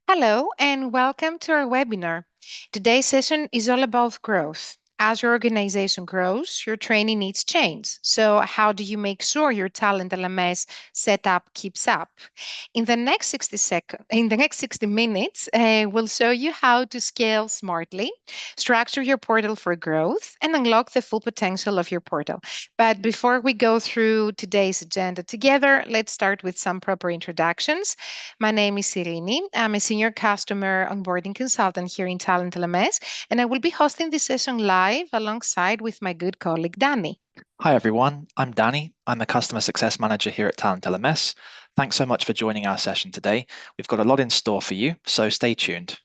Hello and welcome to our webinar. Today's session is all about growth. As your organization grows, your training needs change. So how do you make sure your talent LMS setup keeps up? In the next 60 minutes, we'll show you how to scale smartly, structure your portal for growth, and unlock the full potential of your portal. But before we go through today's agenda together, let's start with some proper introductions. My name is Irini. I'm a senior customer onboarding consultant here in TalentLMS, and I will be hosting this session live alongside with my good colleague, Danny. Hi everyone, I'm Danny. I'm a customer success manager here at TalentLMS. Thanks so much for joining our session today. We've got a lot in store for you, so stay tuned.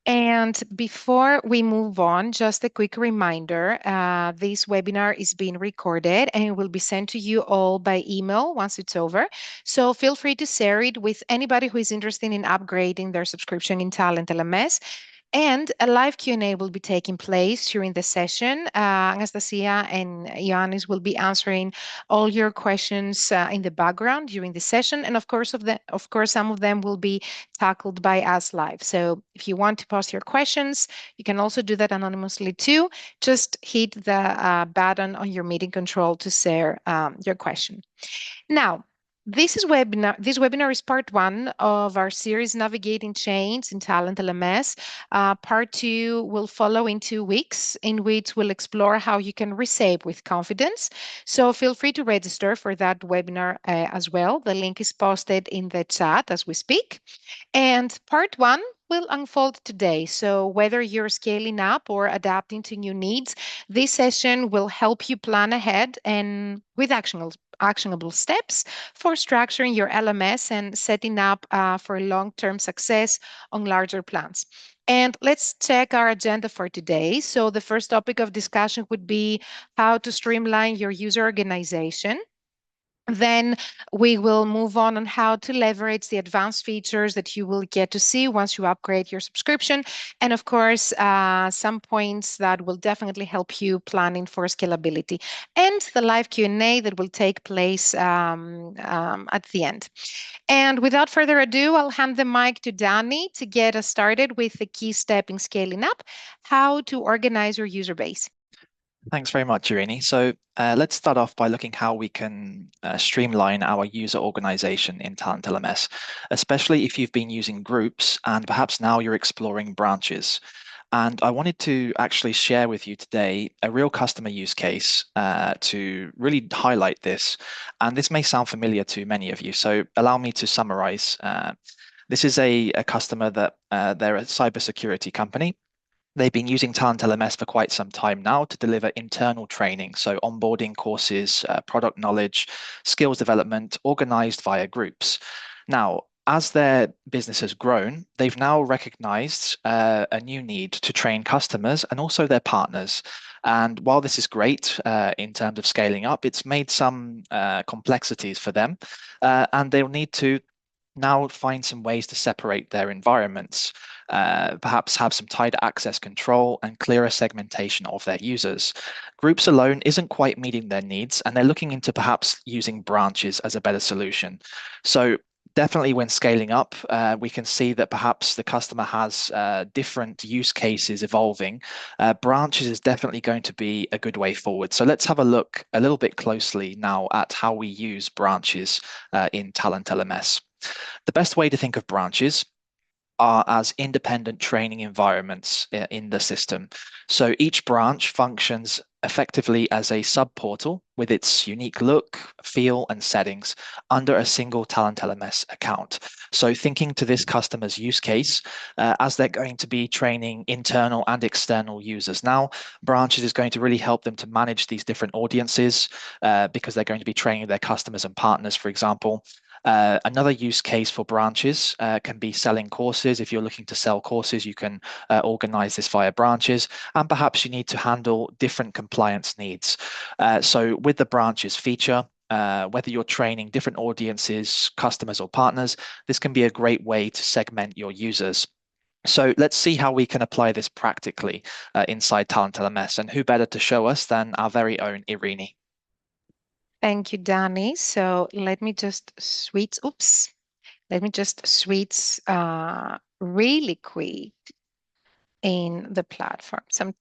And before we move on, just a quick reminder, this webinar is being recorded and it will be sent to you all by email once it's over. So feel free to share it with anybody who is interested in upgrading their subscription in Talent LMS. And a live Q&A will be taking place during the session. Anastasia and Ioannis will be answering all your questions in the background during the session. And of course, some of them will be tackled by us live. So if you want to post your questions, you can also do that anonymously too. Just hit the button on your meeting control to share your question. Now, this webinar is part one of our series Navigating Change in Talent LMS. Part two will follow in 2 weeks, in which we'll explore how you can reshape with confidence. So feel free to register for that webinar as well. The link is posted in the chat as we speak. And part one will unfold today. So whether you're scaling up or adapting to new needs, this session will help you plan ahead and with actionable steps for structuring your LMS and setting up for long-term success on larger plans. And let's check our agenda for today. So the first topic of discussion would be how to streamline your user organization. Then we will move on how to leverage the advanced features that you will get to see once you upgrade your subscription. And of course, some points that will definitely help you planning for scalability. And the live Q&A that will take place at the end. And without further ado, I'll hand the mic to Danny to get us started with the key step in scaling up, how to organize your user base. Thanks very much, Irini. So let's start off by looking how we can streamline our user organization in TalentLMS, especially if you've been using groups and perhaps now you're exploring branches. And I wanted to actually share with you today a real customer use case to really highlight this. And this may sound familiar to many of you, so allow me to summarize. This is a customer that they're a cybersecurity company. They've been using TalentLMS for quite some time now to deliver internal training, so onboarding courses, product knowledge, skills development, organized via groups. Now, as their business has grown, they've now recognized a new need to train customers and also their partners. And while this is great in terms of scaling up, it's made some complexities for them, and they'll need to now find some ways to separate their environments, perhaps have some tighter access control and clearer segmentation of their users. Groups alone isn't quite meeting their needs, and they're looking into perhaps using branches as a better solution. So definitely when scaling up, we can see that perhaps the customer has different use cases evolving. Branches is definitely going to be a good way forward. So let's have a look a little bit closely now at how we use branches in TalentLMS. The best way to think of branches are as independent training environments in the system. So each branch functions effectively as a sub-portal with its unique look, feel, and settings under a single TalentLMS account. So thinking to this customer's use case, as they're going to be training internal and external users. Now, branches is going to really help them to manage these different audiences because they're going to be training their customers and partners, for example. Another use case for branches can be selling courses. If you're looking to sell courses, you can organize this via branches, and perhaps you need to handle different compliance needs. So with the branches feature, whether you're training different audiences, customers, or partners, this can be a great way to segment your users. So let's see how we can apply this practically inside TalentLMS, and who better to show us than our very own Irini. Thank you, Danny. So let me just switch. Oops. Let me just switch really quick in the platform. Some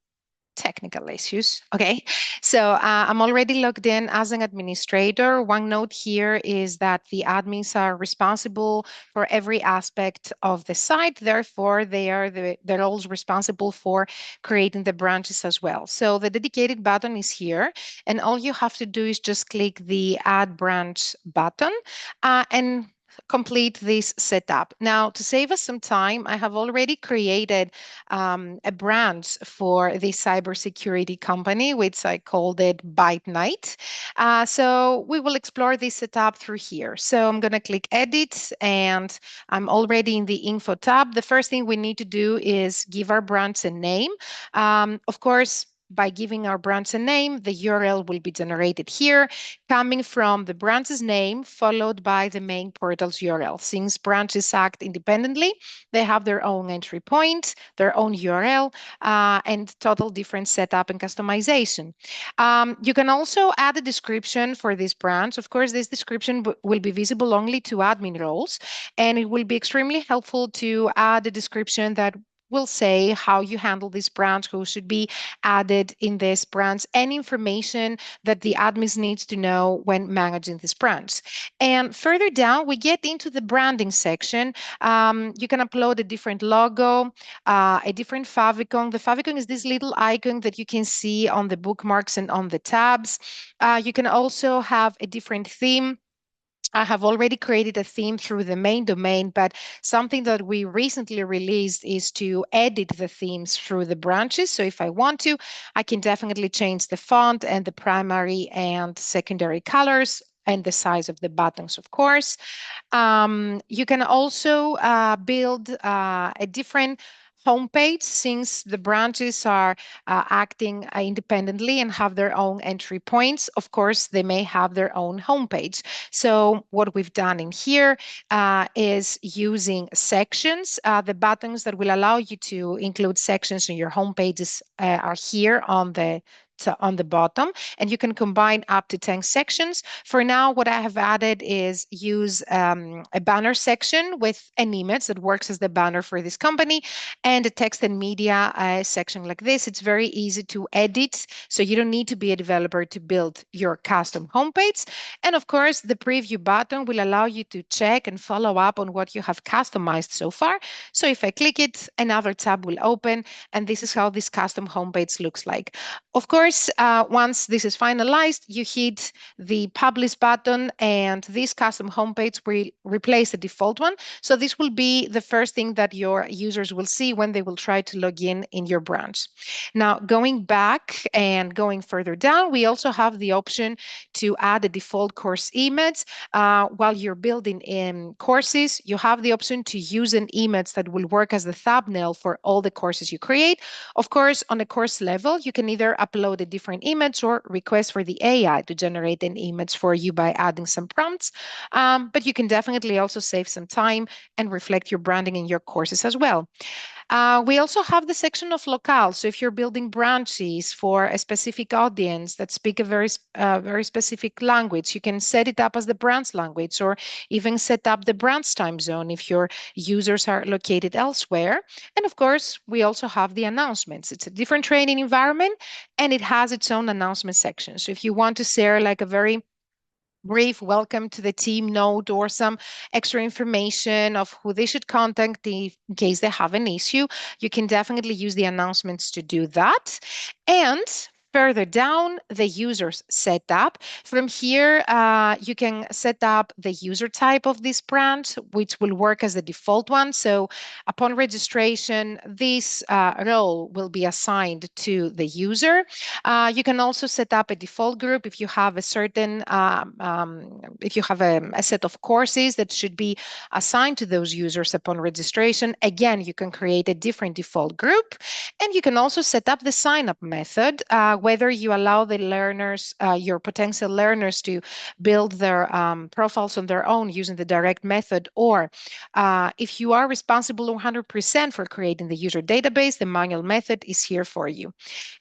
technical issues. Okay, so I'm already logged in as an administrator. One note here is that the admins are responsible for every aspect of the site. Therefore, they're also responsible for creating the branches as well. So the dedicated button is here, and all you have to do is just click the Add Branch button and complete this setup. Now, to save us some time, I have already created a branch for the cybersecurity company, which I called it Byte Night. So we will explore this setup through here. So I'm going to click Edit, and I'm already in the Info tab. The first thing we need to do is give our branch a name. Of course, by giving our branch a name, the URL will be generated here, coming from the branch's name, followed by the main portal's URL. Since branches act independently, they have their own entry point, their own URL, and total different setup and customization. You can also add a description for this branch. Of course, this description will be visible only to admin roles, and it will be extremely helpful to add a description that will say how you handle this branch, who should be added in this branch, any information that the admins needs to know when managing this branch. And further down, we get into the branding section. You can upload a different logo, a different favicon. The favicon is this little icon that you can see on the bookmarks and on the tabs. You can also have a different theme. I have already created a theme through the main domain, but something that we recently released is to edit the themes through the branches. So if I want to, I can definitely change the font and the primary and secondary colors and the size of the buttons, of course. You can also build a different homepage since the branches are acting independently and have their own entry points. Of course, they may have their own homepage. So what we've done in here is using sections. The buttons that will allow you to include sections in your homepages are here on the bottom, and you can combine up to 10 sections. For now, what I have added is use a banner section with an image that works as the banner for this company, and a text and media section like this. It's very easy to edit, so you don't need to be a developer to build your custom homepage. And of course, the preview button will allow you to check and follow up on what you have customized so far. So if I click it, another tab will open, and this is how this custom homepage looks like. Of course, once this is finalized, you hit the publish button, and this custom homepage will replace the default one. So this will be the first thing that your users will see when they will try to log in your branch. Now, going back and going further down, we also have the option to add a default course image. While you're building in courses, you have the option to use an image that will work as the thumbnail for all the courses you create. Of course, on a course level, you can either upload a different image or request for the AI to generate an image for you by adding some prompts. But you can definitely also save some time and reflect your branding in your courses as well. We also have the section of locale. So if you're building branches for a specific audience that speak a very specific language, you can set it up as the branch language, or even set up the branch time zone if your users are located elsewhere. And of course, we also have the announcements. It's a different training environment, and it has its own announcement section. So if you want to share like a very brief welcome to the team note or some extra information of who they should contact in case they have an issue, you can definitely use the announcements to do that. And further down, the user's setup. From here, you can set up the user type of this branch, which will work as the default one. So upon registration, this role will be assigned to the user. You can also set up a default group if you have a certain, if you have a set of courses that should be assigned to those users upon registration. Again, you can create a different default group, and you can also set up the sign-up method, whether you allow the learners, your potential learners, to build their profiles on their own using the direct method, or if you are responsible 100% for creating the user database, the manual method is here for you.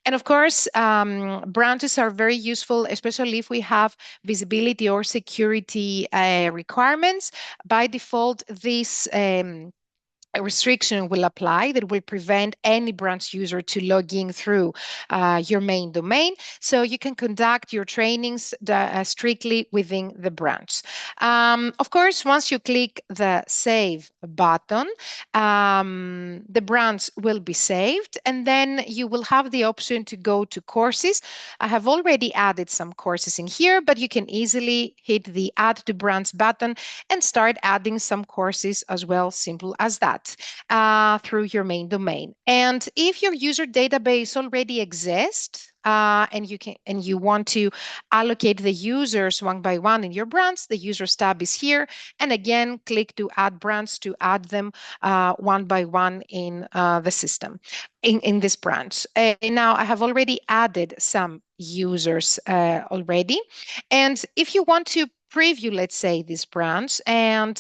And of course, branches are very useful, especially if we have visibility or security requirements. By default, this a restriction will apply that will prevent any branch user to log in through your main domain. So you can conduct your trainings strictly within the branch. Of course, once you click the save button, the branch will be saved, and then you will have the option to go to courses. I have already added some courses in here, but you can easily hit the add to branch button and start adding some courses as well, simple as that, through your main domain. And if your user database already exists, and you want to allocate the users one by one in your branch, the users tab is here. And again, click to add branch to add them one by one in the system, in this branch. And now I have already added some users already. And if you want to preview, let's say, this branch and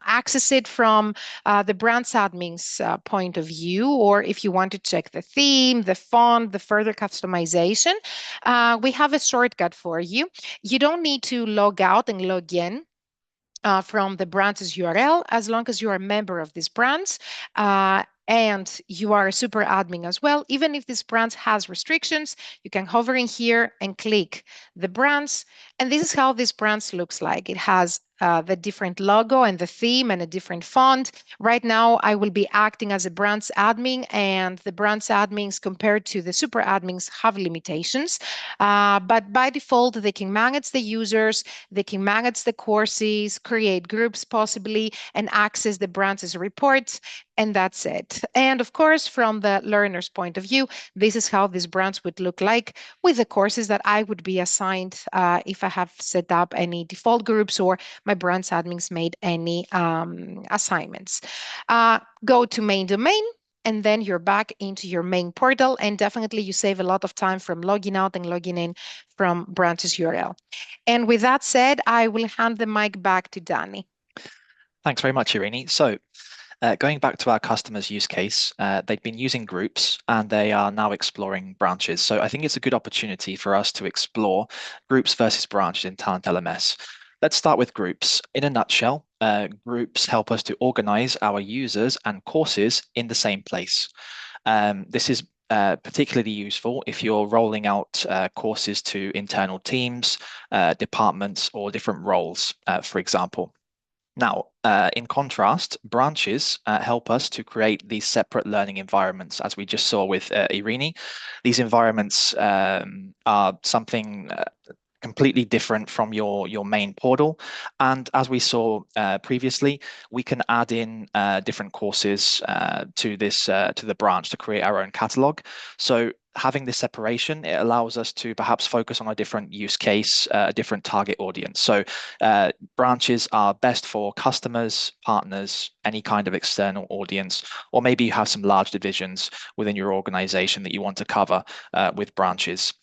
access it from the branch admin's point of view, or if you want to check the theme, the font, the further customization, we have a shortcut for you. You don't need to log out and log in from the branch's URL, as long as you are a member of this branch and you are a super admin as well. Even if this branch has restrictions, you can hover in here and click the branch. And this is how this branch looks like. It has the different logo and the theme and a different font. Right now, I will be acting as a branch admin, and the branch admins compared to the super admins have limitations. But by default, they can manage the users, they can manage the courses, create groups possibly, and access the branch's reports. And that's it. And of course, from the learner's point of view, this is how this branch would look like with the courses that I would be assigned if I have set up any default groups or my branch admins made any assignments. Go to main domain, and then you're back into your main portal. And definitely you save a lot of time from logging out and logging in from branch's URL. And with that said, I will hand the mic back to Danny. Thanks very much, Irini. So going back to our customers' use case, they've been using groups and they are now exploring branches. So I think it's a good opportunity for us to explore groups versus branches in TalentLMS. Let's start with groups. In a nutshell, groups help us to organize our users and courses in the same place. This is particularly useful if you're rolling out courses to internal teams, departments, or different roles, for example. Now, in contrast, branches help us to create these separate learning environments, as we just saw with Irini. These environments are something completely different from your main portal. And as we saw previously, we can add in different courses to the branch to create our own catalog. So having this separation, it allows us to perhaps focus on a different use case, a different target audience. So branches are best for customers, partners, any kind of external audience, or maybe you have some large divisions within your organization that you want to cover with branches.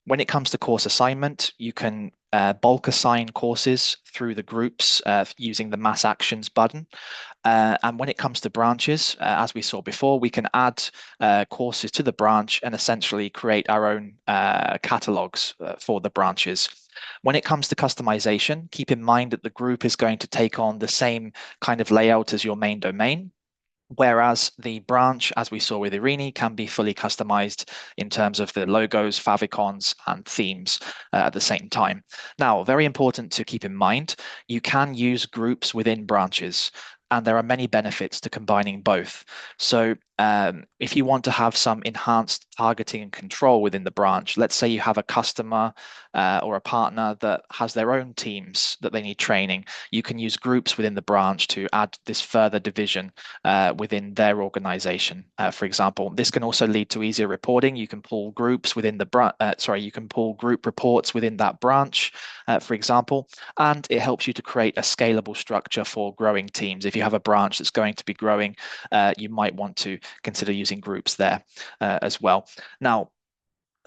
When it comes to course assignment, you can bulk assign courses through the groups using the Mass Actions button. And when it comes to branches, as we saw before, we can add courses to the branch and essentially create our own catalogs for the branches. When it comes to customization, keep in mind that the group is going to take on the same kind of layout as your main domain. Whereas the branch, as we saw with Irini, can be fully customized in terms of the logos, favicons, and themes at the same time. Now, very important to keep in mind, you can use groups within branches, and there are many benefits to combining both. So if you want to have some enhanced targeting and control within the branch, let's say you have a customer or a partner that has their own teams that they need training, you can use groups within the branch to add this further division within their organization. For example, this can also lead to easier reporting. You can pull groups within the you can pull group reports within that branch, for example, and it helps you to create a scalable structure for growing teams. If you have a branch that's going to be growing, you might want to consider using groups there as well. Now,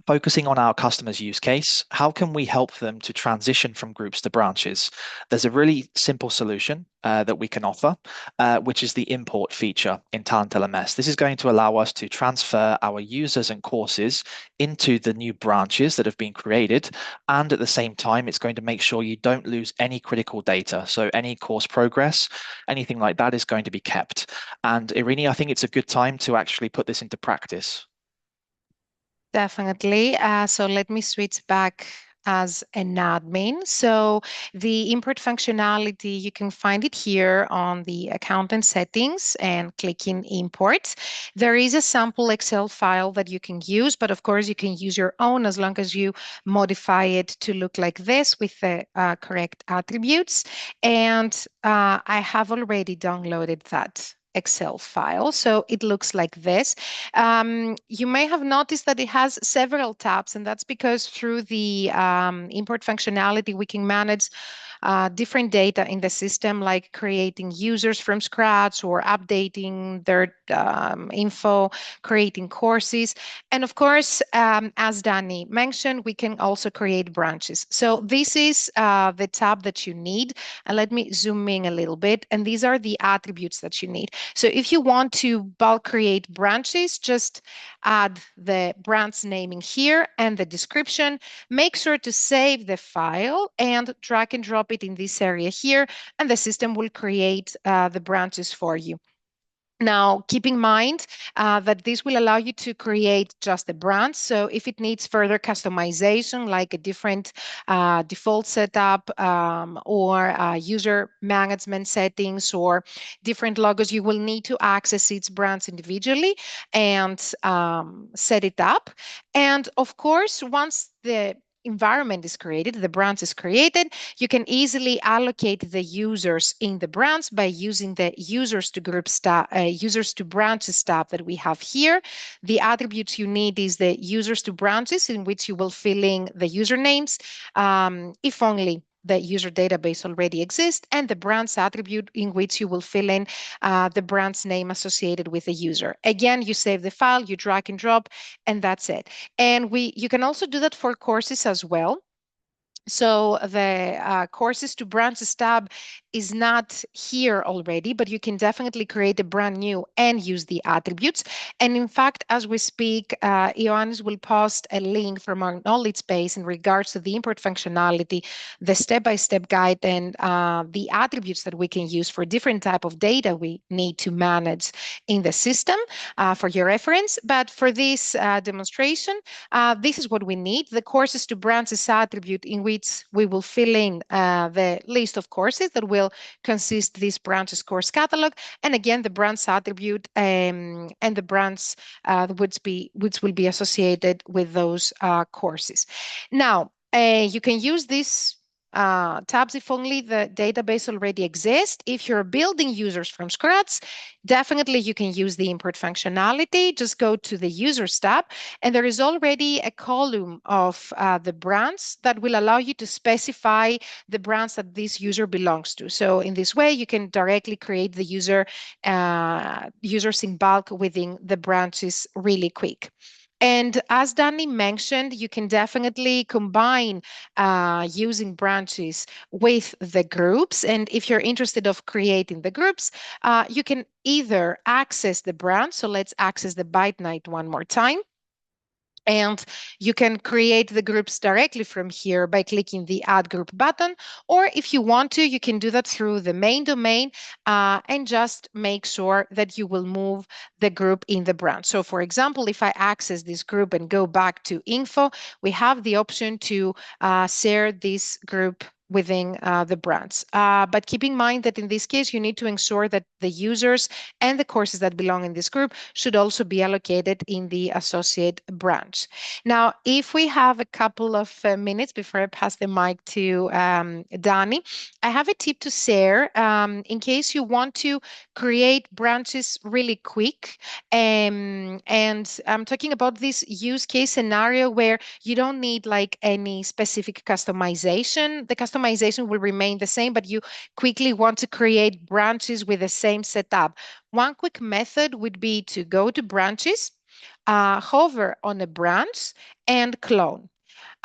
Focusing on our customers' use case, how can we help them to transition from groups to branches? There's a really simple solution that we can offer, which is the import feature in TalentLMS. This is going to allow us to transfer our users and courses into the new branches that have been created. And at the same time, it's going to make sure you don't lose any critical data. So any course progress, anything like that is going to be kept. And Irini, I think it's a good time to actually put this into practice. Definitely. So let me switch back as an admin. So the import functionality, you can find it here on the accountant settings and clicking import. There is a sample Excel file that you can use, but of course you can use your own as long as you modify it to look like this with the correct attributes. And I have already downloaded that Excel file. So it looks like this. You may have noticed that it has several tabs, and that's because through the import functionality, we can manage different data in the system, like creating users from scratch or updating their info, creating courses. And of course, as Danny mentioned, we can also create branches. So this is the tab that you need. And let me zoom in a little bit. And these are the attributes that you need. So if you want to bulk create branches, just add the brand's name in here and the description. Make sure to save the file and drag and drop it in this area here, and the system will create the branches for you. Now, keep in mind that this will allow you to create just the brand. So if it needs further customization, like a different default setup or user management settings or different logos, you will need to access its brands individually and set it up. And of course, once the environment is created, the branch is created, you can easily allocate the users in the branch by using the users to groups tab, users to branches tab that we have here. The attributes you need is the users to branches, in which you will fill in the usernames, if only the user database already exists, and the branch attribute, in which you will fill in the brand's name associated with the user. Again, you save the file, you drag and drop, and that's it. And you can also do that for courses as well. So the courses to branches tab is not here already, but you can definitely create a brand new and use the attributes. And in fact, as we speak, Ioannis will post a link from our knowledge base in regards to the import functionality, the step-by-step guide, and the attributes that we can use for different type of data we need to manage in the system for your reference. But for this demonstration, this is what we need: the courses to branches attribute, in which we will fill in the list of courses that will consist this branches course catalog, and again the branch attribute and the branch which will be associated with those courses. Now, you can use this tabs if only the database already exists. If you're building users from scratch, definitely you can use the import functionality. Just go to the users tab, and there is already a column of the brands that will allow you to specify the brands that this user belongs to. So in this way, you can directly create the users in bulk within the branches really quick. And as Danny mentioned, you can definitely combine using branches with the groups. And if you're interested of creating the groups, you can either access the branch. So let's access the Byte Night one more time. And you can create the groups directly from here by clicking the Add Group button. Or if you want to, you can do that through the main domain and just make sure that you will move the group in the branch. So for example, if I access this group and go back to info, we have the option to share this group within the branch. But keep in mind that in this case, you need to ensure that the users and the courses that belong in this group should also be allocated in the associate branch. Now, if we have a couple of minutes before I pass the mic to Dani, I have a tip to share in case you want to create branches really quick. And I'm talking about this use case scenario where you don't need like any specific customization. The customization will remain the same, but you quickly want to create branches with the same setup. One quick method would be to go to branches, hover on a branch and clone.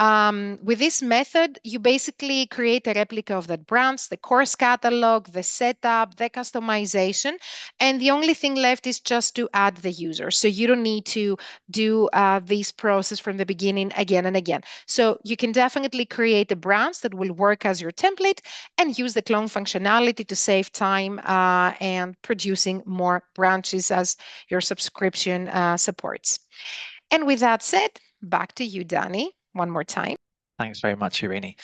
With this method, you basically create a replica of that branch, the course catalog, the setup, the customization, and the only thing left is just to add the user. So you don't need to do this process from the beginning again and again. So you can definitely create a branch that will work as your template and use the clone functionality to save time and producing more branches as your subscription supports. And with that said, back to you, Danny, one more time. Thanks very much, Irini.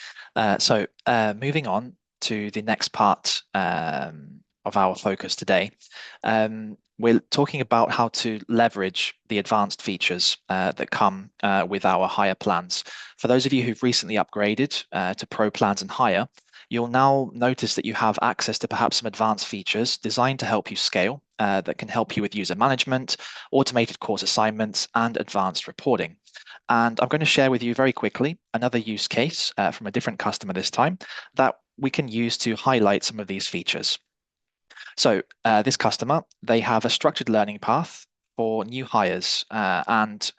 Moving on to the next part of our focus today, we're talking about how to leverage the advanced features that come with our higher plans. For those of you who've recently upgraded to Pro plans and higher, you'll now notice that you have access to perhaps some advanced features designed to help you scale that can help you with user management, automated course assignments, and advanced reporting. And I'm going to share with you very quickly another use case from a different customer this time that we can use to highlight some of these features. So this customer, they have a structured learning path for new hires. And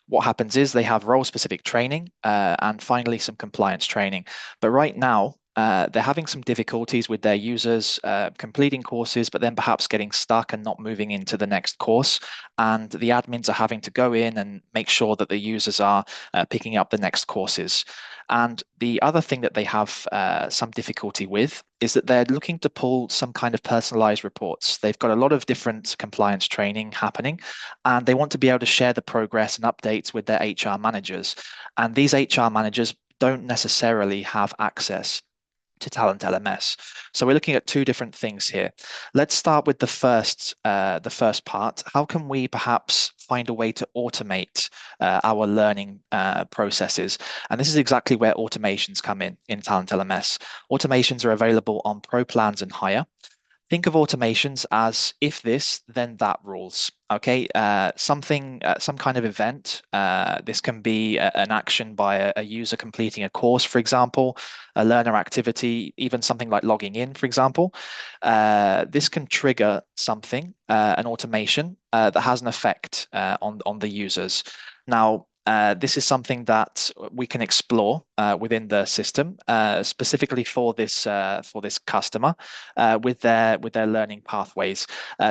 what happens is they have role-specific training and finally some compliance training. But right now, they're having some difficulties with their users completing courses, but then perhaps getting stuck and not moving into the next course. And the admins are having to go in and make sure that the users are picking up the next courses. And the other thing that they have some difficulty with is that they're looking to pull some kind of personalized reports. They've got a lot of different compliance training happening, and they want to be able to share the progress and updates with their HR managers. And these HR managers don't necessarily have access to TalentLMS. So we're looking at two different things here. Let's start with the first part. How can we perhaps find a way to automate our learning processes? And this is exactly where automations come in TalentLMS. Automations are available on Pro plans and higher. Think of automations as if this, then that rules. Okay, some kind of event. This can be an action by a user completing a course, for example, a learner activity, even something like logging in, for example. This can trigger something, an automation that has an effect on the users. Now, this is something that we can explore within the system, specifically for this customer with their learning pathways.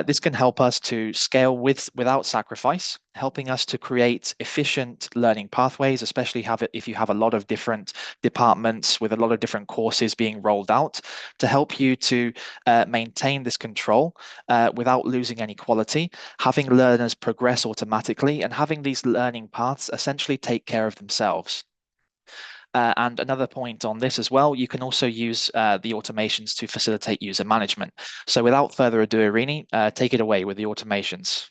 This can help us to scale without sacrifice, helping us to create efficient learning pathways, especially if you have a lot of different departments with a lot of different courses being rolled out, to help you to maintain this control without losing any quality, having learners progress automatically, and having these learning paths essentially take care of themselves. And another point on this as well, you can also use the automations to facilitate user management. So without further ado, Irini, take it away with the automations.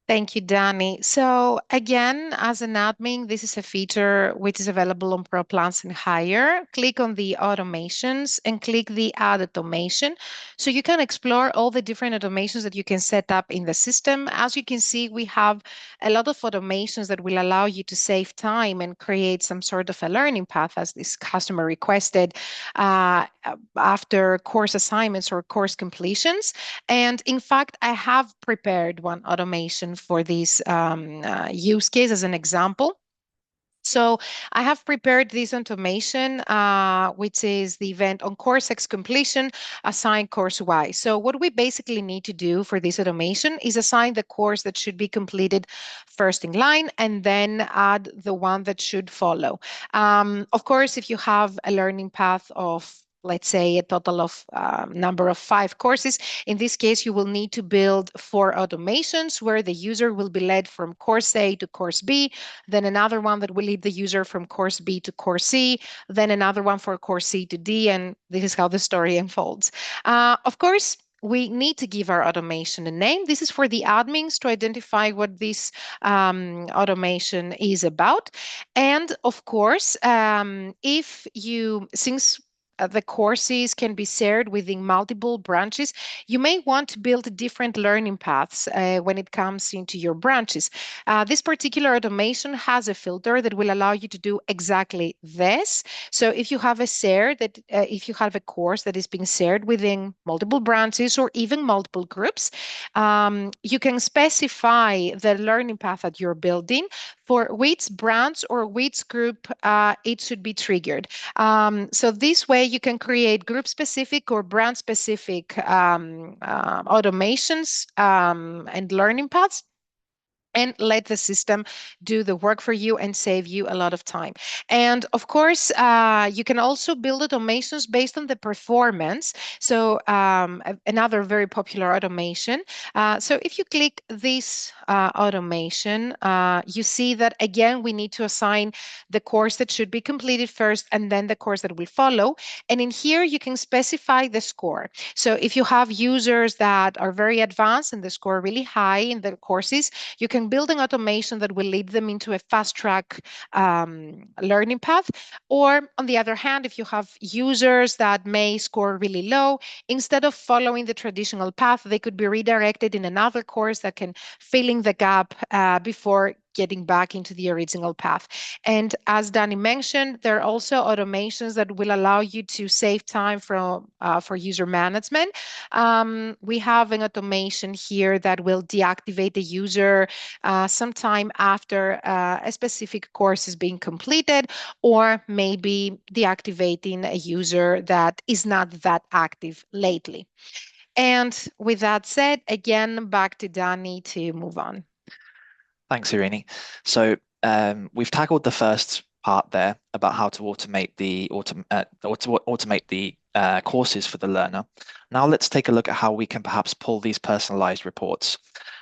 Thank you, Danny. So again, as an admin, this is a feature which is available on Pro Plans and higher. Click on the automations and click the add automation. So you can explore all the different automations that you can set up in the system. As you can see, we have a lot of automations that will allow you to save time and create some sort of a learning path as this customer requested after course assignments or course completions. And in fact, I have prepared one automation for this use case as an example. So I have prepared this automation, which is the event on course X completion, assign course Y. So what we basically need to do for this automation is assign the course that should be completed first in line and then add the one that should follow. Of course, if you have a learning path of let's say a total of number of 5 courses. In this case, you will need to build 4 automations where the user will be led from course A to course B, then another one that will lead the user from course B to course C, then another one for course C to D, and this is how the story unfolds. Of course, we need to give our automation a name. This is for the admins to identify what this automation is about. And of course, since the courses can be shared within multiple branches, you may want to build different learning paths when it comes into your branches. This particular automation has a filter that will allow you to do exactly this. So if you have if you have a course that is being shared within multiple branches or even multiple groups, you can specify the learning path that you're building for which branch or which group it should be triggered. So this way you can create group specific or brand specific automations and learning paths, and let the system do the work for you and save you a lot of time. And of course, you can also build automations based on the performance. So another very popular automation. So if you click this automation, you see that again, we need to assign the course that should be completed first and then the course that will follow. And in here, you can specify the score. So if you have users that are very advanced and the score really high in the courses, you can build an automation that will lead them into a fast track learning path. Or on the other hand, if you have users that may score really low, instead of following the traditional path, they could be redirected in another course that can fill in the gap before getting back into the original path. And as Danny mentioned, there are also automations that will allow you to save time for user management. We have an automation here that will deactivate the user sometime after a specific course is being completed, or maybe deactivating a user that is not that active lately. And with that said, again, back to Danny to move on. Thanks, Irini. So we've tackled the first part there about how to automate the courses for the learner. Now let's take a look at how we can perhaps pull these personalized reports.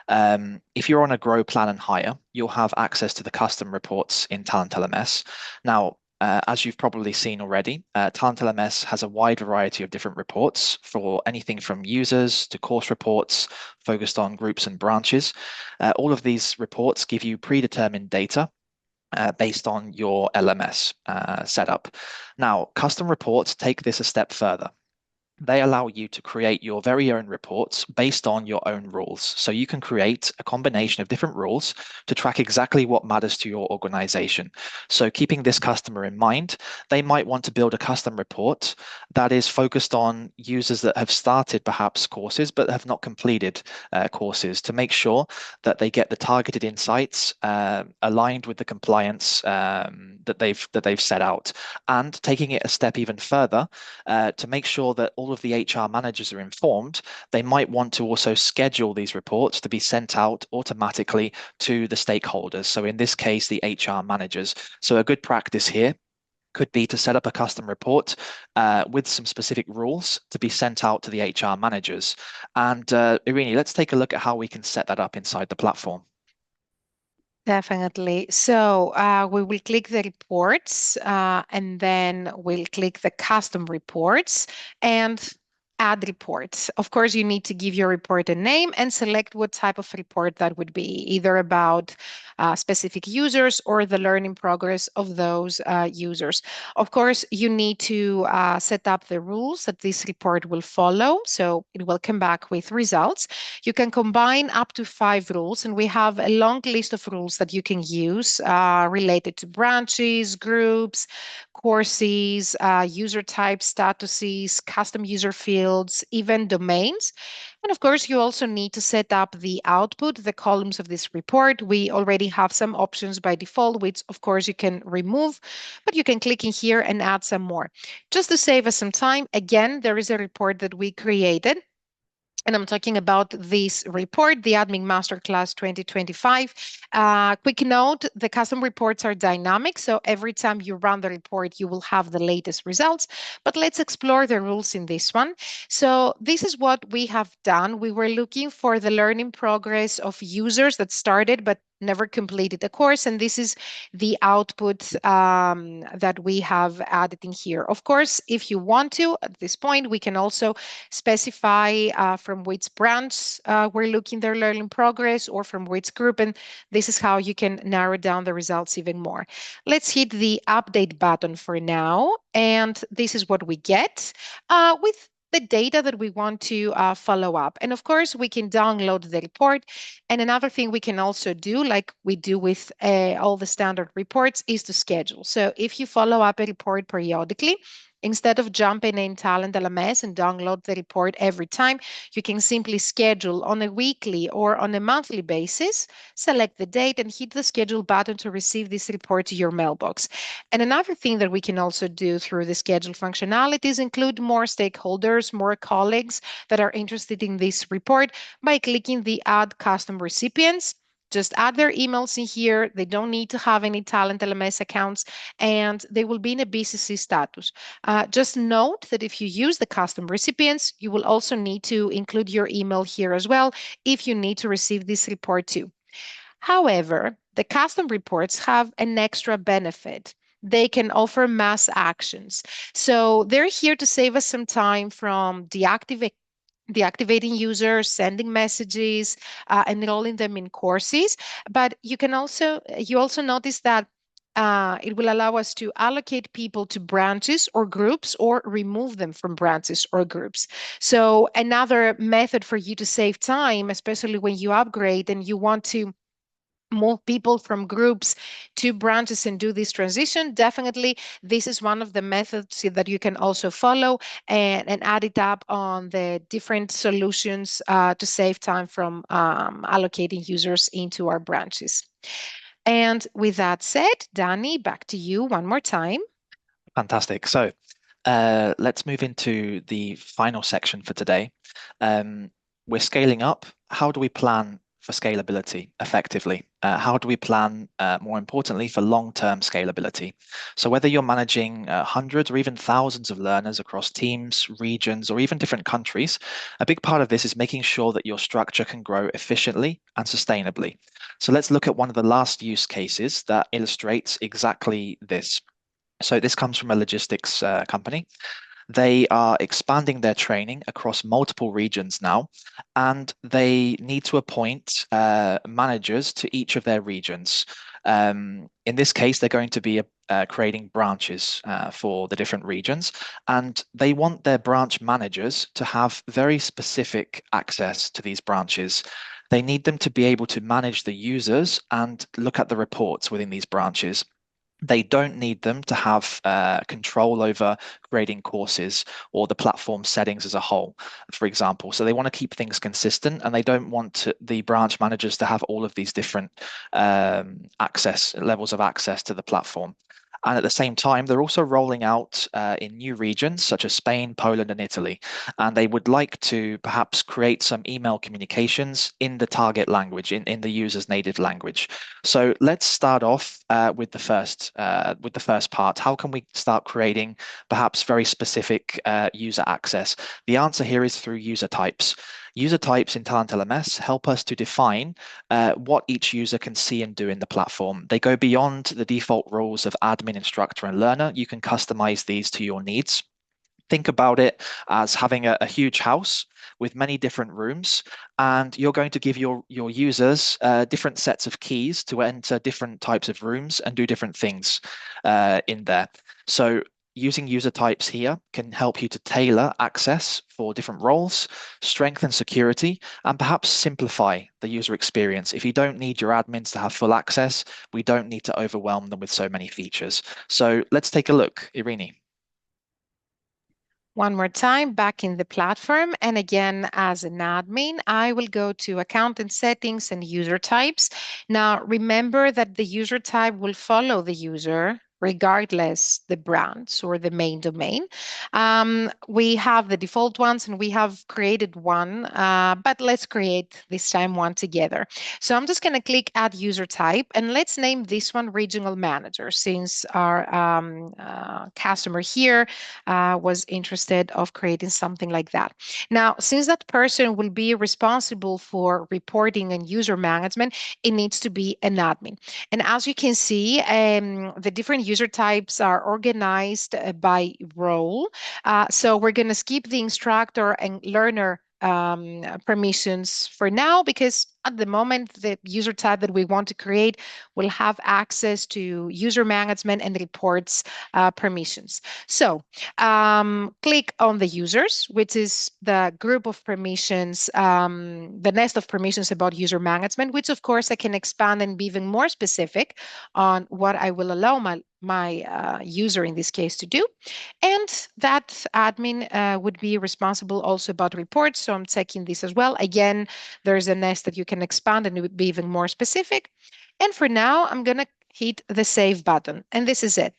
If you're on a grow, plan, and hire, you'll have access to the custom reports in TalentLMS. Now, as you've probably seen already, TalentLMS has a wide variety of different reports for anything from users to course reports focused on groups and branches. All of these reports give you predetermined data based on your LMS setup. Now, custom reports take this a step further. They allow you to create your very own reports based on your own rules. So you can create a combination of different rules to track exactly what matters to your organization. So keeping this customer in mind, they might want to build a custom report that is focused on users that have started perhaps courses but have not completed courses, to make sure that they get the targeted insights aligned with the compliance that they've set out. And taking it a step even further, to make sure that all of the HR managers are informed, they might want to also schedule these reports to be sent out automatically to the stakeholders. So in this case, the HR managers. So a good practice here could be to set up a custom report with some specific rules to be sent out to the HR managers. And Irini, let's take a look at how we can set that up inside the platform. Definitely. So we will click the reports and then we'll click the custom reports and add reports. Of course, you need to give your report a name and select what type of report that would be, either about specific users or the learning progress of those users. Of course, you need to set up the rules that this report will follow. So it will come back with results. You can combine up to 5 rules, and we have a long list of rules that you can use related to branches, groups, courses, user types, statuses, custom user fields, even domains. And of course, you also need to set up the output, the columns of this report. We already have some options by default, which of course you can remove, but you can click in here and add some more. Just to save us some time, again, there is a report that we created. And I'm talking about this report, the Admin Masterclass 2025. Quick note, the custom reports are dynamic, so every time you run the report, you will have the latest results. But let's explore the rules in this one. So this is what we have done. We were looking for the learning progress of users that started but never completed the course. And this is the output that we have added in here. Of course, if you want to, at this point, we can also specify from which branch we're looking their learning progress or from which group. And this is how you can narrow down the results even more. Let's hit the update button for now. And this is what we get with the data that we want to follow up. And of course, we can download the report. And another thing we can also do, like we do with all the standard reports, is to schedule. So if you follow up a report periodically, instead of jumping in TalentLMS and download the report every time, you can simply schedule on a weekly or on a monthly basis, select the date and hit the schedule button to receive this report to your mailbox. And another thing that we can also do through the schedule functionalities include more stakeholders, more colleagues that are interested in this report by clicking the Add Custom Recipients. Just add their emails in here. They don't need to have any Talent LMS accounts, and they will be in a BCC status. Just note that if you use the custom recipients, you will also need to include your email here as well if you need to receive this report too. However, the custom reports have an extra benefit. They can offer mass actions. So they're here to save us some time from deactivating users, sending messages, enrolling them in courses. But you also notice that it will allow us to allocate people to branches or groups or remove them from branches or groups. So another method for you to save time, especially when you upgrade and you want to move people from groups to branches and do this transition, definitely this is one of the methods that you can also follow and add it up on the different solutions to save time from allocating users into our branches. And with that said, Danny, back to you one more time. Fantastic. So let's move into the final section for today. We're scaling up. How do we plan for scalability effectively? How do we plan, more importantly, for long-term scalability? So whether you're managing hundreds or even thousands of learners across teams, regions, or even different countries, a big part of this is making sure that your structure can grow efficiently and sustainably. So let's look at one of the last use cases that illustrates exactly this. So this comes from a logistics company. They are expanding their training across multiple regions now, and they need to appoint managers to each of their regions. In this case, they're going to be creating branches for the different regions, and they want their branch managers to have very specific access to these branches. They need them to be able to manage the users and look at the reports within these branches. They don't need them to have control over grading courses or the platform settings as a whole, for example. So they want to keep things consistent, and they don't want the branch managers to have all of these different levels of access to the platform. And at the same time, they're also rolling out in new regions such as Spain, Poland, and Italy. And they would like to perhaps create some email communications in the target language, in the user's native language. So let's start off with the first part. How can we start creating perhaps very specific user access? The answer here is through user types. User types in TalentLMS help us to define what each user can see and do in the platform. They go beyond the default roles of admin, instructor, and learner. You can customize these to your needs. Think about it as having a huge house with many different rooms, and you're going to give your users different sets of keys to enter different types of rooms and do different things in there. So using user types here can help you to tailor access for different roles, strengthen security, and perhaps simplify the user experience. If you don't need your admins to have full access, we don't need to overwhelm them with so many features. So let's take a look. Irini. One more time, back in the platform. And again, as an admin, I will go to account and settings and user types. Now, remember that the user type will follow the user regardless the brands or the main domain. We have the default ones and we have created one, but let's create this time one together. So I'm just going to click add user type and let's name this one regional manager since our customer here was interested of creating something like that. Now, since that person will be responsible for reporting and user management, it needs to be an admin. And as you can see, the different user types are organized by role. So we're going to skip the instructor and learner permissions for now, because at the moment, the user type that we want to create will have access to user management and reports permissions. So click on the users, which is the group of permissions, the nest of permissions about user management, which of course I can expand and be even more specific on what I will allow my user in this case to do. And that admin would be responsible also about reports. So I'm checking this as well. Again, there's a nest that you can expand and it would be even more specific. And for now, I'm going to hit the save button. And this is it.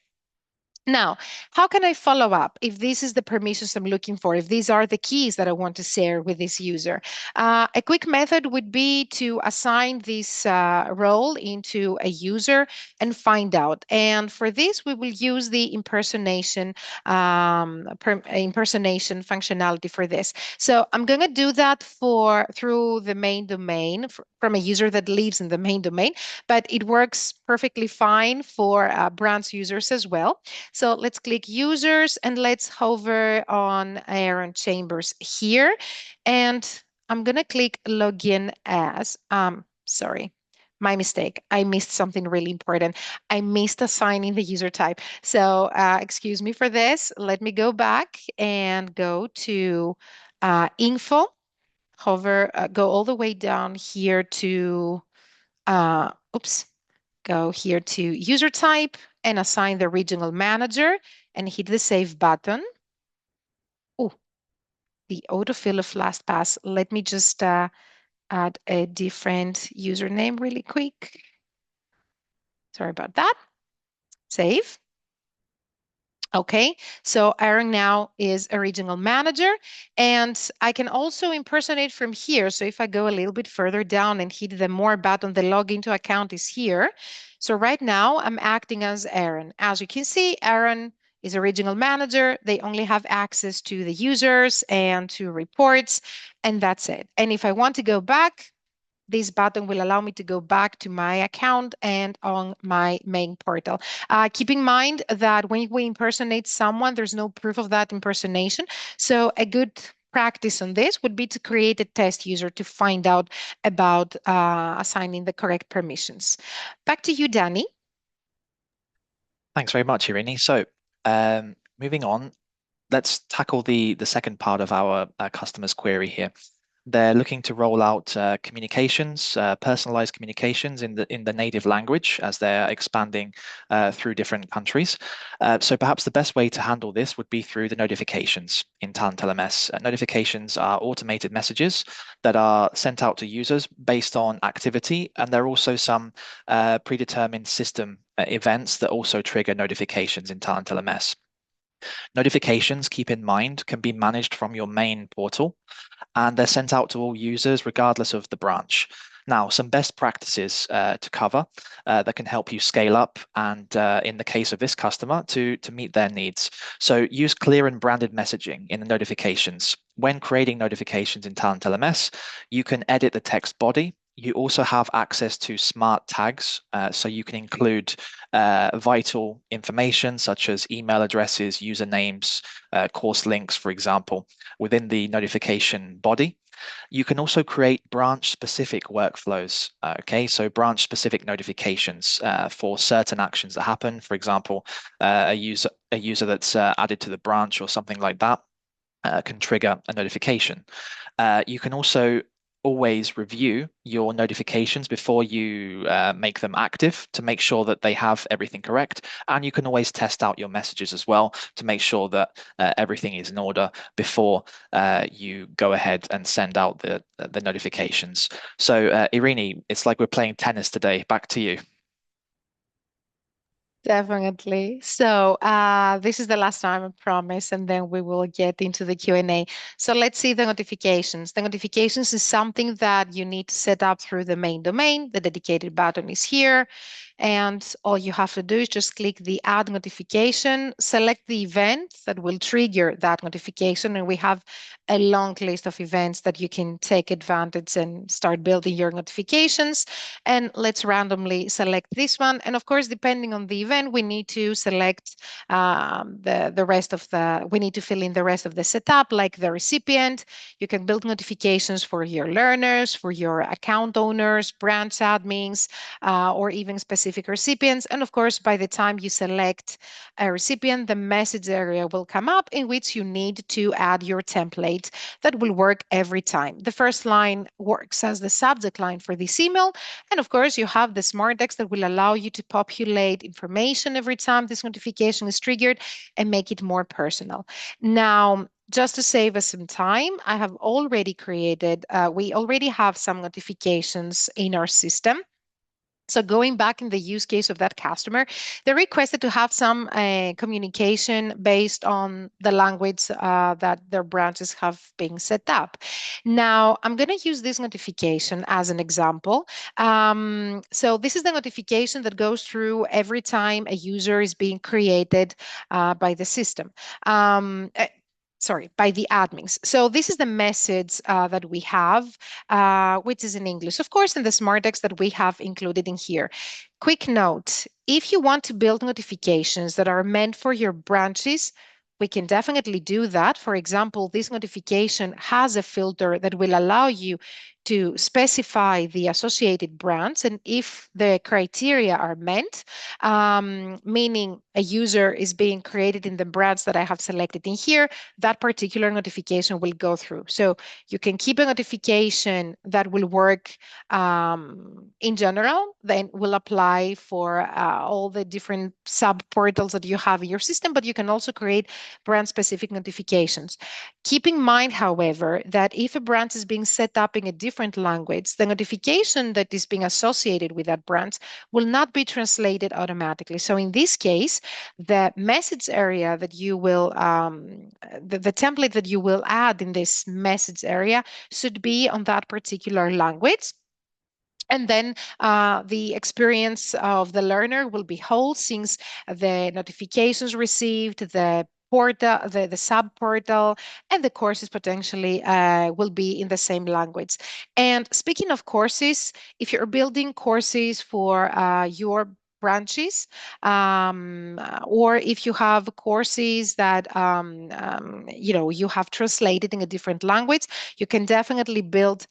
Now, how can I follow up if this is the permissions I'm looking for, if these are the keys that I want to share with this user? A quick method would be to assign this role into a user and find out. And for this, we will use the impersonation functionality for this. So I'm going to do that through the main domain from a user that lives in the main domain, but it works perfectly fine for brands users as well. So let's click users and let's hover on Aaron Chambers here. And I'm going to click login as, sorry, my mistake. I missed something really important. I missed assigning the user type. So excuse me for this. Let me go back and go to info, hover, go all the way down here to, oops, go here to user type and assign the regional manager and hit the save button. Oh, the autofill of LastPass. Let me just add a different username really quick. Sorry about that. Save. Okay, so Aaron now is a regional manager, and I can also impersonate from here. So if I go a little bit further down and hit the more button, the login to account is here. So right now I'm acting as Aaron. As you can see, Aaron is a regional manager. They only have access to the users and to reports, and that's it. And if I want to go back, this button will allow me to go back to my account and on my main portal. Keep in mind that when we impersonate someone, there's no proof of that impersonation. So a good practice on this would be to create a test user to find out about assigning the correct permissions. Back to you, Danny. Thanks very much, Irini. So moving on, let's tackle the second part of our customer's query here. They're looking to roll out communications, personalized communications in the native language as they're expanding through different countries. So perhaps the best way to handle this would be through the notifications in TalentLMS. Notifications are automated messages that are sent out to users based on activity, and there are also some predetermined system events that also trigger notifications in TalentLMS. Notifications, keep in mind, can be managed from your main portal, and they're sent out to all users regardless of the branch. Now, some best practices to cover that can help you scale up and in the case of this customer to meet their needs. So use clear and branded messaging in the notifications. When creating notifications in TalentLMS, you can edit the text body. You also have access to smart tags, so you can include vital information such as email addresses, usernames, course links, for example, within the notification body. You can also create branch-specific workflows, okay? So branch-specific notifications for certain actions that happen. For example, a user that's added to the branch or something like that can trigger a notification. You can also always review your notifications before you make them active to make sure that they have everything correct. And you can always test out your messages as well to make sure that everything is in order before you go ahead and send out the notifications. So Irini, it's like we're playing tennis today. Back to you. Definitely. So this is the last time, I promise, and then we will get into the Q&A. So let's see the notifications. The notifications is something that you need to set up through the main domain. The dedicated button is here. And all you have to do is just click the add notification, select the event that will trigger that notification. And we have a long list of events that you can take advantage and start building your notifications. And let's randomly select this one. And of course, depending on the event, we need to select the rest of we need to fill in the rest of the setup, like the recipient. You can build notifications for your learners, for your account owners, branch admins, or even specific recipients. And of course, by the time you select a recipient, the message area will come up in which you need to add your template that will work every time. The first line works as the subject line for this email. And of course, you have the smart text that will allow you to populate information every time this notification is triggered and make it more personal. Now, just to save us some time, I have already created, we already have some notifications in our system. So going back in the use case of that customer, they requested to have some communication based on the language that their branches have been set up. Now, I'm going to use this notification as an example. So this is the notification that goes through every time a user is being created by the system. Sorry, by the admins. So this is the message that we have, which is in English, of course, and the smart text that we have included in here. Quick note, if you want to build notifications that are meant for your branches, we can definitely do that. For example, this notification has a filter that will allow you to specify the associated brands. And if the criteria are met, meaning a user is being created in the brands that I have selected in here, that particular notification will go through. So you can keep a notification that will work in general, then will apply for all the different sub portals that you have in your system, but you can also create brand specific notifications. Keep in mind, however, that if a brand is being set up in a different language, the notification that is being associated with that brand will not be translated automatically. So in this case, the message area that you will, the template that you will add in this message area should be on that particular language. And then the experience of the learner will be whole since the notifications received, the portal, the sub portal, and the courses potentially will be in the same language. And speaking of courses, if you're building courses for your branches, or if you have courses that you have translated in a different language, you can definitely build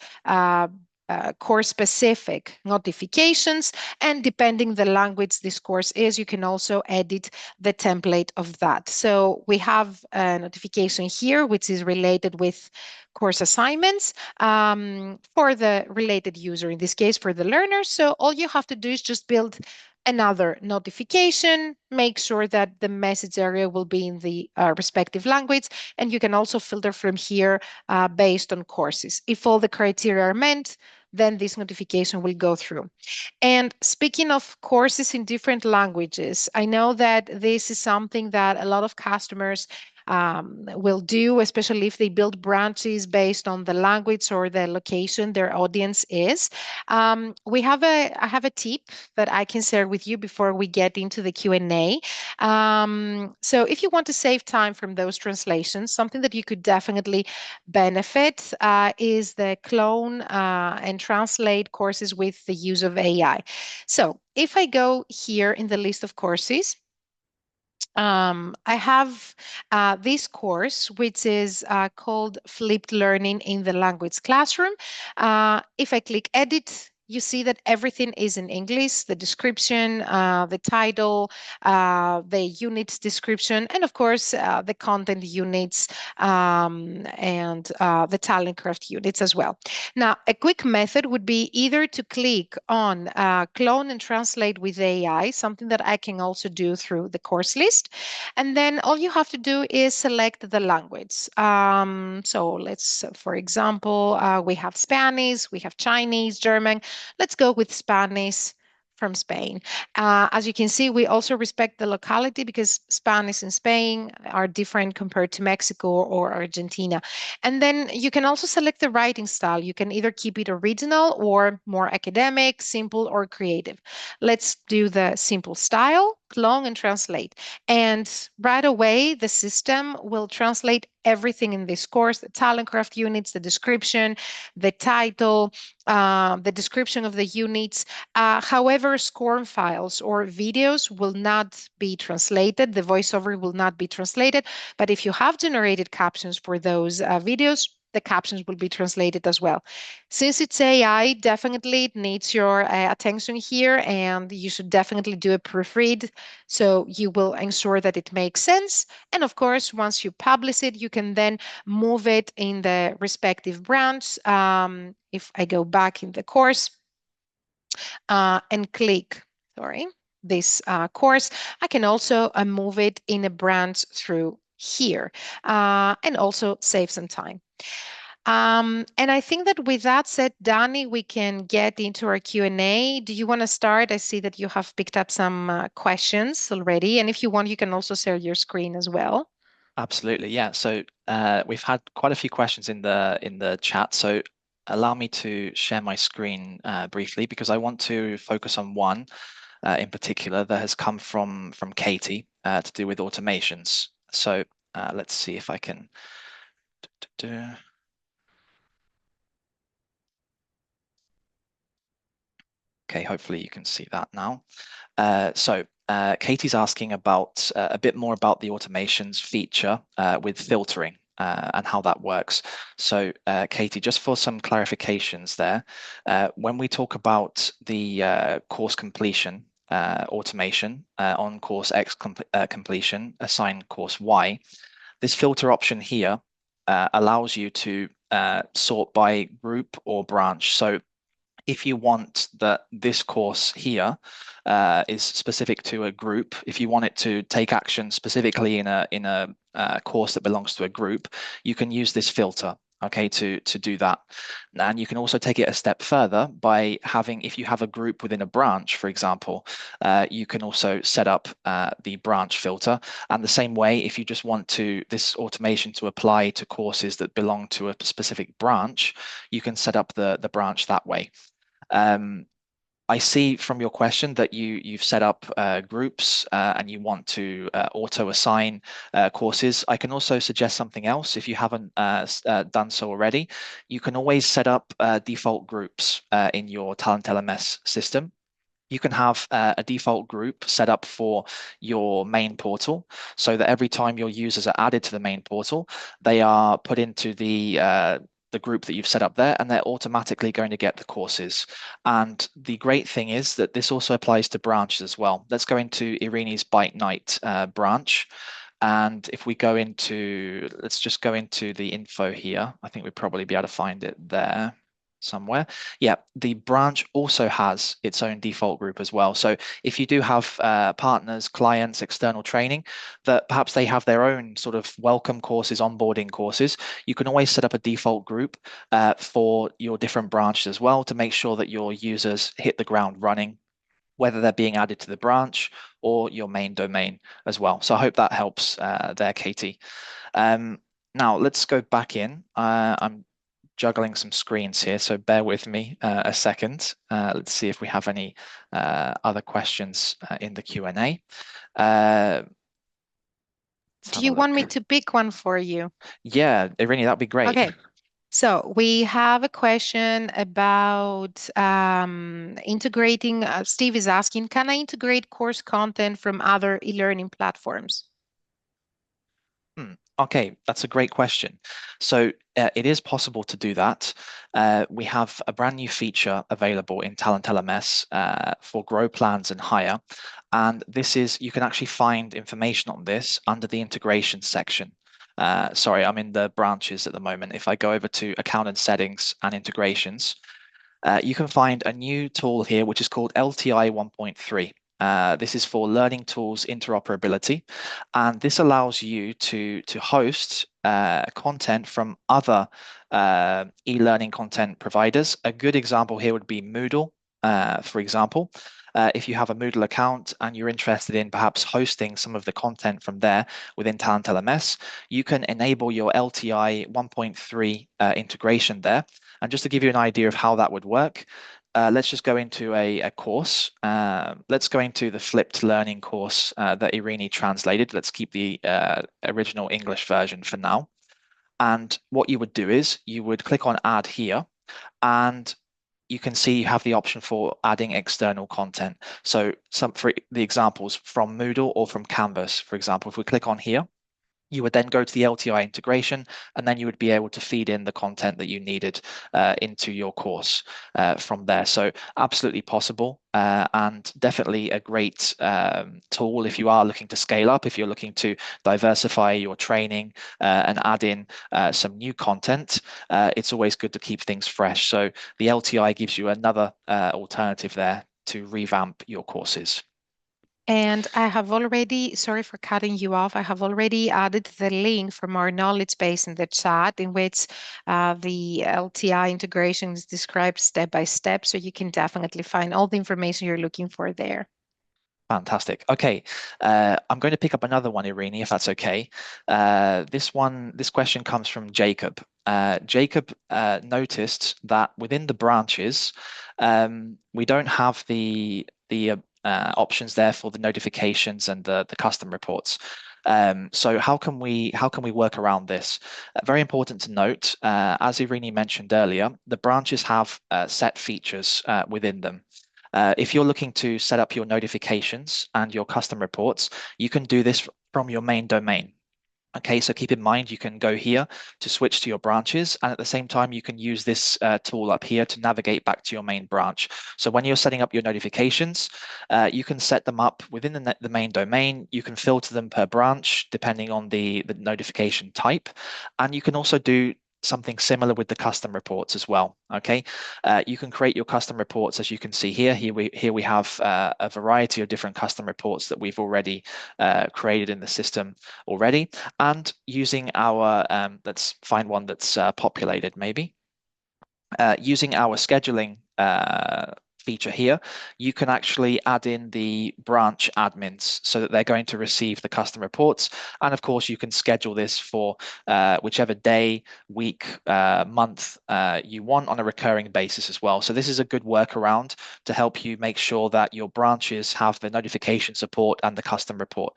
course specific notifications, and depending the language this course is, you can also edit the template of that. So we have a notification here which is related with course assignments for the related user, in this case for the learner. So all you have to do is just build another notification, make sure that the message area will be in the respective language, and you can also filter from here based on courses. If all the criteria are met, then this notification will go through. And speaking of courses in different languages, I know that this is something that a lot of customers will do, especially if they build branches based on the language or the location their audience is. I have a tip that I can share with you before we get into the Q&A. So if you want to save time from those translations, something that you could definitely benefit is the clone and translate courses with the use of AI. So if I go here in the list of courses, I have this course, which is called Flipped Learning in the Language Classroom. If I click Edit, you see that everything is in English, the description, the title, the units description, and of course, the content units and the talent craft units as well. Now, a quick method would be either to click on clone and translate with AI, something that I can also do through the course list. And then all you have to do is select the language. So let's, for example, we have Spanish, we have Chinese, German. Let's go with Spanish from Spain. As you can see, we also respect the locality because Spanish in Spain are different compared to Mexico or Argentina. And then you can also select the writing style. You can either keep it original or more academic, simple, or creative. Let's do the simple style, clone and translate. And right away, the system will translate everything in this course, the talent craft units, the description, the title, the description of the units. However, SCORM files or videos will not be translated. The voiceover will not be translated. But if you have generated captions for those videos, the captions will be translated as well. Since it's AI, definitely it needs your attention here, and you should definitely do a proofread so you will ensure that it makes sense. And of course, once you publish it, you can then move it in the respective branch. If I go back in the course and click, sorry, this course, I can also move it in a branch through here and also save some time. And I think that with that said, Danny, we can get into our Q&A. Do you want to start? I see that you have picked up some questions already. And if you want, you can also share your screen as well. Absolutely, yeah. So we've had quite a few questions in the chat. So allow me to share my screen briefly because I want to focus on one in particular that has come from Katie to do with automations. So let's see if I can. Okay, hopefully you can see that now. Katie's asking about a bit more about the automations feature with filtering and how that works. So Katie, just for some clarifications there, when we talk about the course completion automation on course X completion, assign course Y, this filter option here allows you to sort by group or branch. So if you want that this course here is specific to a group, if you want it to take action specifically in a course that belongs to a group, you can use this filter, okay, to do that. And you can also take it a step further by having, if you have a group within a branch, for example, you can also set up the branch filter. And the same way, if you just want this automation to apply to courses that belong to a specific branch, you can set up the branch that way. I see from your question that you've set up groups and you want to auto assign courses. I can also suggest something else if you haven't done so already. You can always set up default groups in your TalentLMS system. You can have a default group set up for your main portal so that every time your users are added to the main portal, they are put into the group that you've set up there, and they're automatically going to get the courses. And the great thing is that this also applies to branches as well. Let's go into Irene's Bike Night branch. And if we go into, let's just go into the info here. I think we'd probably be able to find it there somewhere. Yeah, the branch also has its own default group as well. So if you do have partners, clients, external training, that perhaps they have their own sort of welcome courses, onboarding courses, you can always set up a default group for your different branches as well to make sure that your users hit the ground running, whether they're being added to the branch or your main domain as well. So I hope that helps there, Katie. Now let's go back in. I'm juggling some screens here, so bear with me a second. Let's see if we have any other questions in the Q&A. Do you want me to pick one for you? Yeah, Irene, that'd be great. Okay. So we have a question about integrating. Steve is asking, can I integrate course content from other e-learning platforms? Okay, that's a great question. So it is possible to do that. We have a brand new feature available in TalentLMS for Grow Plans and Hire. And this is, you can actually find information on this under the integration section. Sorry, I'm in the branches at the moment. If I go over to Account and Settings and Integrations, you can find a new tool here, which is called LTI 1.3. This is for learning tools interoperability, and this allows you to host content from other e-learning content providers. A good example here would be Moodle, for example. if you have a Moodle account and you're interested in perhaps hosting some of the content from there within TalentLMS, you can enable your LTI 1.3 integration there. And just to give you an idea of how that would work, let's just go into a course. Let's go into the flipped learning course that Irini translated. Let's keep the original English version for now. And what you would do is you would click on add here, and you can see you have the option for adding external content. So some for the examples from Moodle or from Canvas, for example, if we click on here, you would then go to the LTI integration, and then you would be able to feed in the content that you needed into your course from there. So absolutely possible, and definitely a great tool if you are looking to scale up, if you're looking to diversify your training and add in some new content. It's always good to keep things fresh. So the LTI gives you another alternative there to revamp your courses. And I have already, sorry for cutting you off, I have already added the link from our knowledge base in the chat in which the LTI integration is described step by step. So you can definitely find all the information you're looking for there. Fantastic. Okay, I'm going to pick up another one, Irini, if that's okay. This question comes from Jacob. Jacob noticed that within the branches, we don't have the options there for the notifications and the custom reports. So how can we work around this? Very important to note, as Irini mentioned earlier, the branches have set features within them. If you're looking to set up your notifications and your custom reports, you can do this from your main domain. Okay, so keep in mind you can go here to switch to your branches, and at the same time you can use this tool up here to navigate back to your main branch. So when you're setting up your notifications, you can set them up within the main domain. You can filter them per branch depending on the notification type, and you can also do something similar with the custom reports as well. Okay, you can create your custom reports as you can see here. Here we have a variety of different custom reports that we've already created in the system already, and using our let's find one that's populated maybe. Using our scheduling feature here, you can actually add in the branch admins so that they're going to receive the custom reports. And of course, you can schedule this for whichever day, week, month you want on a recurring basis as well. So this is a good workaround to help you make sure that your branches have the notification support and the custom report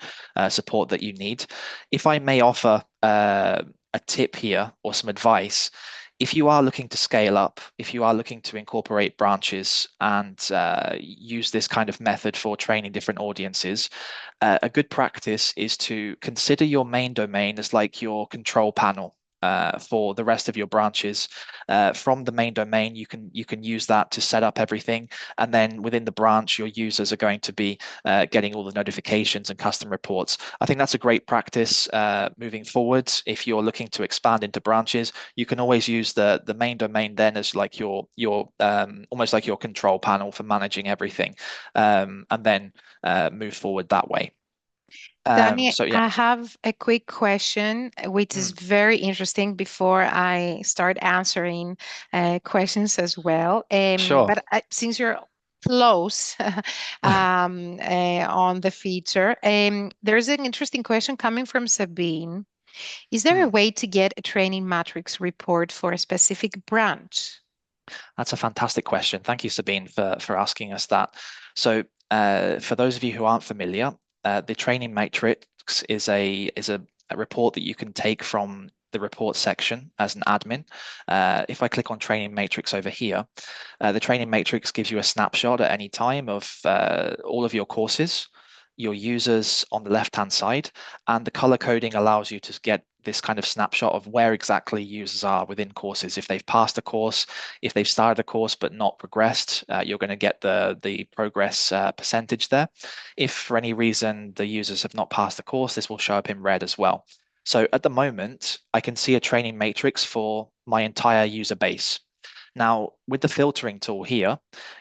support that you need. If I may offer a tip here or some advice, if you are looking to scale up, if you are looking to incorporate branches and use this kind of method for training different audiences, a good practice is to consider your main domain as like your control panel. For the rest of your branches, from the main domain, you can use that to set up everything, and then within the branch, your users are going to be getting all the notifications and custom reports. I think that's a great practice moving forward. If you're looking to expand into branches, you can always use the main domain then as like your almost like your control panel for managing everything, and then move forward that way. Danny, So yeah, I have a quick question, which is mm, very interesting before I start answering questions as well. sure. Since you're close on the feature, there's an interesting question coming from Sabine. Is there a Mm. way to get a training matrix report for a specific branch? That's a fantastic question. Thank you, Sabine, for asking us that. So, for those of you who aren't familiar, the training matrix is a report that you can take from the report section as an admin. If I click on training matrix over here, the training matrix gives you a snapshot at any time of all of your courses, your users on the left-hand side, and the color coding allows you to get this kind of snapshot of where exactly users are within courses. If they've passed a course, if they've started a course but not progressed, you're going to get the progress percentage there. If for any reason the users have not passed the course, this will show up in red as well. So at the moment, I can see a training matrix for my entire user base. Now, with the filtering tool here,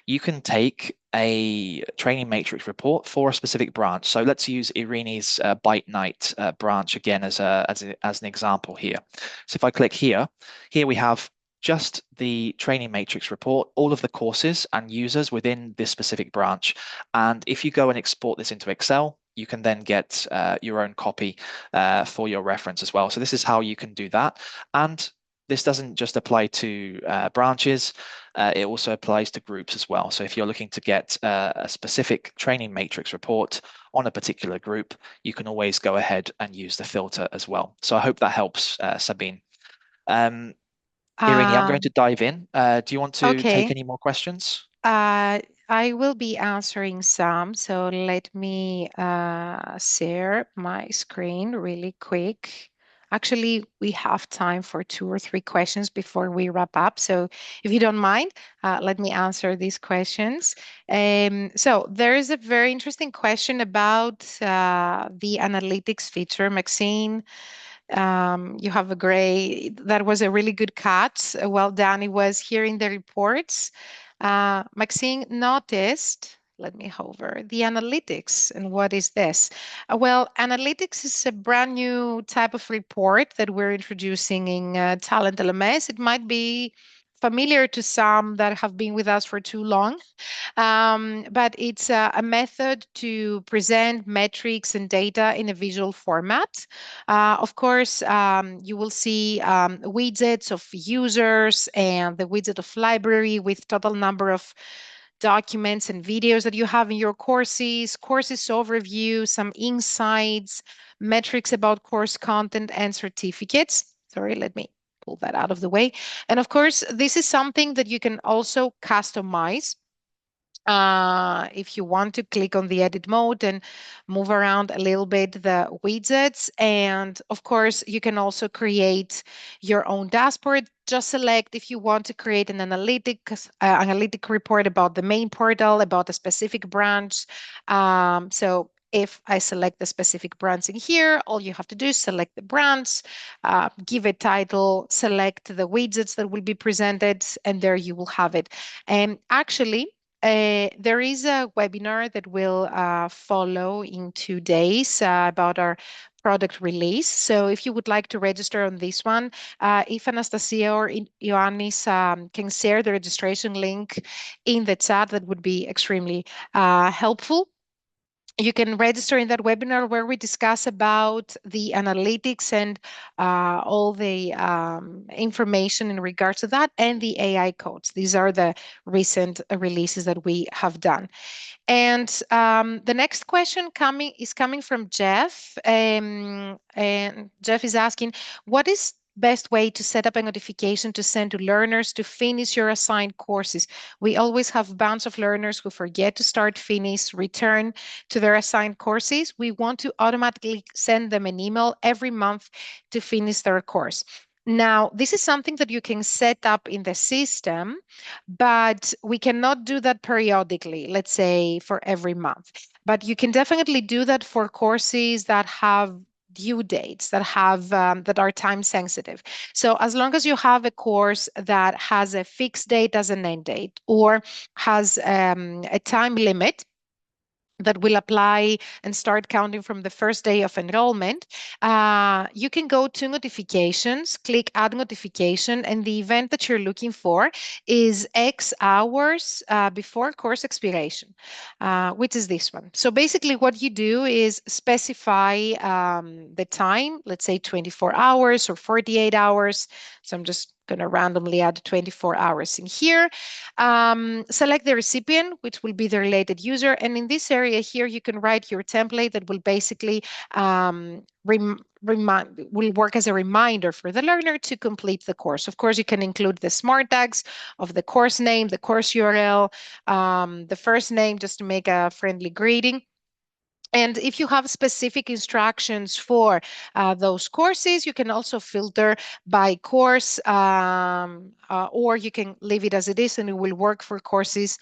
you can take a training matrix report for a specific branch. So let's use Irini's Bite Night branch again as an example here. So if I click here, here we have just the training matrix report, all of the courses and users within this specific branch. And if you go and export this into Excel, you can then get your own copy for your reference as well. So this is how you can do that. And this doesn't just apply to branches, it also applies to groups as well. So if you're looking to get a specific training matrix report on a particular group, you can always go ahead and use the filter as well. So I hope that helps, Sabine. Um, Irini, I'm going Um, to dive in. Do you want to take okay. any more questions? Uh, I will be answering some, so let me share my screen really quick. Actually, we have time for 2 or 3 questions before we wrap up. So if you don't mind, let me answer these questions. So there is a very interesting question about the analytics feature. Maxine, you have a great, that was a really good cut. Well done. It was here in the reports. Maxine noticed, let me hover, the analytics. And what is this? Well, analytics is a brand new type of report that we're introducing in Talent LMS. It might be familiar to some that have been with us for too long. But it's a method to present metrics and data in a visual format. Of course, you will see widgets of users and the widget of library with total number of documents and videos that you have in your courses overview, some insights, metrics about course content and certificates. Sorry, let me pull that out of the way. And of course, this is something that you can also customize if you want to click on the edit mode and move around a little bit the widgets. And of course, you can also create your own dashboard. Just select if you want to create an analytic report about the main portal, about a specific branch. So if I select the specific branch in here, all you have to do is select the branch, give a title, select the widgets that will be presented, and there you will have it. And actually, there is a webinar that will follow in 2 days about our product release. So if you would like to register on this one, if Anastasia or Ioannis can share the registration link in the chat, that would be extremely helpful. You can register in that webinar where we discuss about the analytics and all the information in regards to that and the AI codes. These are the recent releases that we have done. And the next question coming from Jeff. And Jeff is asking, what is best way to set up a notification to send to learners to finish your assigned courses? We always have a bunch of learners who forget to start, finish, return to their assigned courses. We want to automatically send them an email every month to finish their course. Now, this is something that you can set up in the system, but we cannot do that periodically, let's say for every month. But you can definitely do that for courses that have due dates that are time sensitive. So as long as you have a course that has a fixed date as an end date or has a time limit that will apply and start counting from the first day of enrollment, you can go to notifications, click add notification, and the event that you're looking for is X hours before course expiration, which is this one. So basically what you do is specify the time, let's say 24 hours or 48 hours. So I'm just going to randomly add 24 hours in here. Select the recipient, which will be the related user. And in this area here, you can write your template that will basically will work as a reminder for the learner to complete the course. Of course, you can include the smart tags of the course name, the course URL, the first name, just to make a friendly greeting. And if you have specific instructions for those courses, you can also filter by course, or you can leave it as it is, and it will work for courses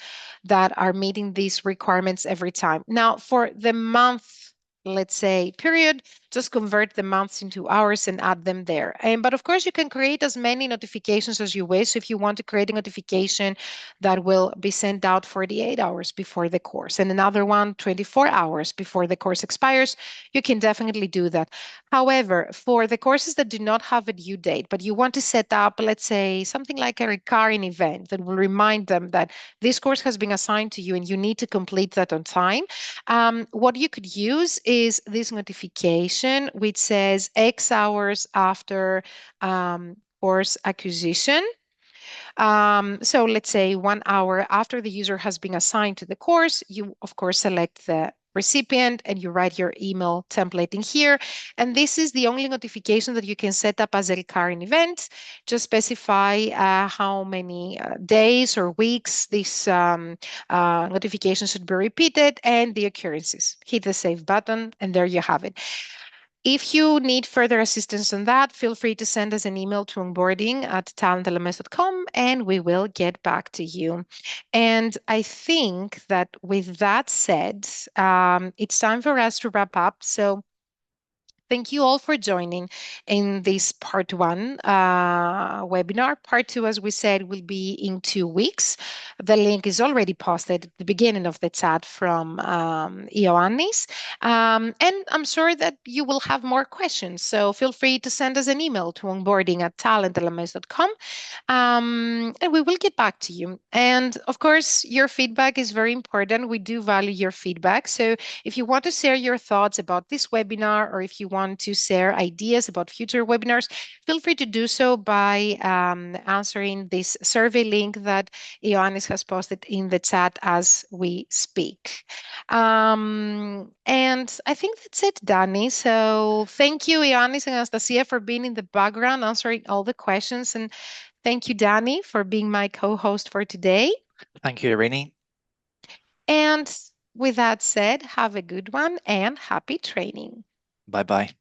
that are meeting these requirements every time. Now, for the month let's say, period, just convert the months into hours and add them there. But of course, you can create as many notifications as you wish. If you want to create a notification that will be sent out 48 hours before the course and another one 24 hours before the course expires, you can definitely do that. However, for the courses that do not have a due date, but you want to set up, let's say, something like a recurring event that will remind them that this course has been assigned to you and you need to complete that on time, what you could use is this notification, which says X hours after course acquisition. So let's say 1 hour after the user has been assigned to the course, you of course select the recipient and you write your email template in here. And this is the only notification that you can set up as a recurring event. Just specify how many days or weeks this notification should be repeated and the occurrences. Hit the save button and there you have it. If you need further assistance on that, feel free to send us an email to onboarding@talentlms.com and we will get back to you. And I think that with that said, it's time for us to wrap up. So thank you all for joining in this part one webinar. Part two, as we said, will be in 2 weeks. The link is already posted at the beginning of the chat from Ioannis. And I'm sure that you will have more questions. So feel free to send us an email to onboarding@talentlms.com and we will get back to you. And of course, your feedback is very important. We do value your feedback. So if you want to share your thoughts about this webinar, or if you want to share ideas about future webinars, feel free to do so by answering this survey link that Ioannis has posted in the chat as we speak. And I think that's it, Danny. So thank you, Ioannis and Anastasia, for being in the background, answering all the questions. And thank you, Danny, for being my co-host for today. Thank you, Irini. And with that said, have a good one and happy training. Bye bye.